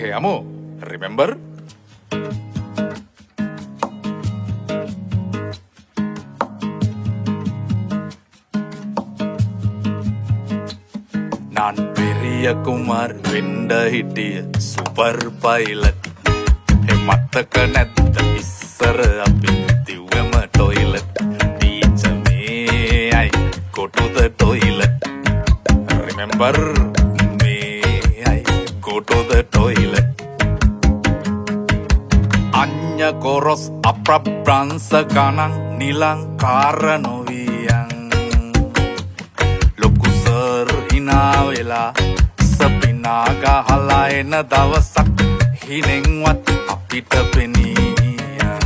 Hey Amo, remember? நான் பெரிய குமார் வெண்ட හිටිය සුපර් පයිලට් මත්තක නැද්ද ඉස්සර අපි දිව්වම ටොයිලට් ටීචර් මේ I go to the toilet remember me I go to the toilet අඤ්ඤ කොරස් අප්‍රබ්‍රංශ ගණන් නිලංකාර නොවියන් ලොකු සර් හිනා වෙලා සපිනා ගහලා එන දවසක් හිනෙන්වත් අපිට පෙනියන්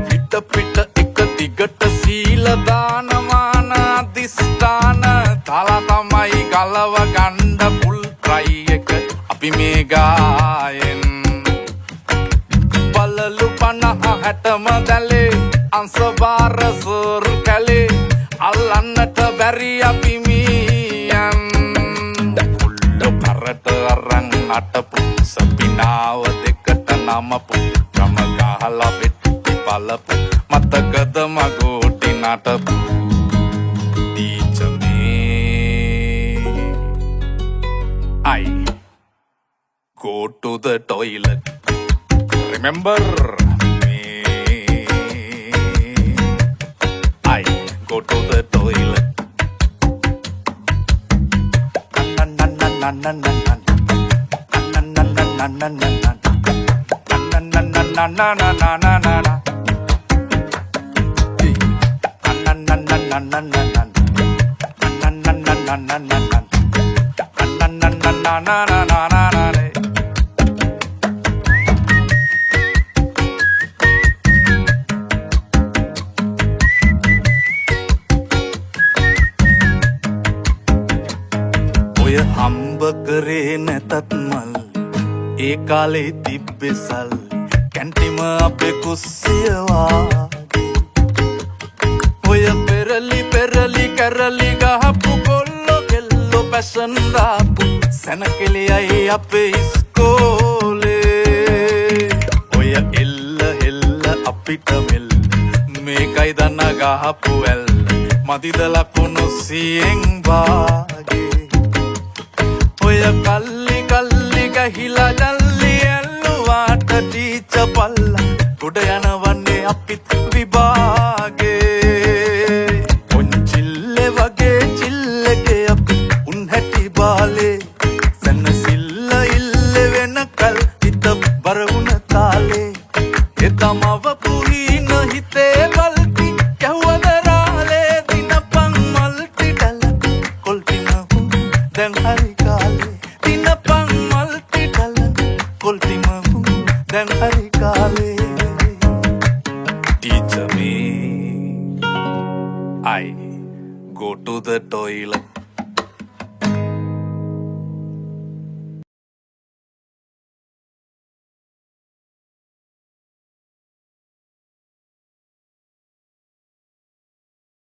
පිට පිට එක දිගට සීල දාන මාන අධිෂ්ඨාන තලා තමයි ගලව ගන්න පුල් ට්‍රයි එක අපි මේ ගායෙන් බලලු 50 60ම දැලේ අංශවාර සර් කැලේ අල්ලන්නට බැරි අපි මීයන් කුල්ල කරට අරන් අටපු සපිනාව දෙකට නමපු ගම ගහලා පෙට්ටි පලපු මතකද මගෝටි නටපු ටීචර් මේ I go to the toilet remember me I go to the toilet na na na na ඔය හම්බ කරේ නැතත් මල් ඒ කාලේ තිබ්බේ සල් කැන්ටිම අපේ කුස්සිය වාගේ ඔය පෙරලි පෙරලි කැරලි ගහපු කොල්ලෝ කෙල්ලෝ පැෂන් දාපු සැනකෙලියයි අපේ ඉස්කෝලේ ඔය එල්ල හෙල්ල අපිට මෙල් මේකයි දන්න ගහපු ඇල් මදිද ලකුණු සියෙන් වාගේ ඔය කල්ලි කල්ලි ගහිලා ජල්ලි ඇල්ලුවාට ටීචර් පල්ලා ගොඩ යනවන්නේ අපිත් විභාගේ පොන්චිල්ලේ වගේ චිල්ලගේ අපි උන් හැටි බාලේ සැනසිල්ල ඉල්ල වෙනකල් හිත බර වුණ තාලේ එතමව පුහින හිතේ බල්ටි කැව්වද රාලේ දිනපන් මල්ටි ඩල කොල්ටිම දැන් හරි දිනපන් මල්ටි ඩල කොල්ටිම දැන් හරි කාලේ ටීචර් මේ I go to the toilet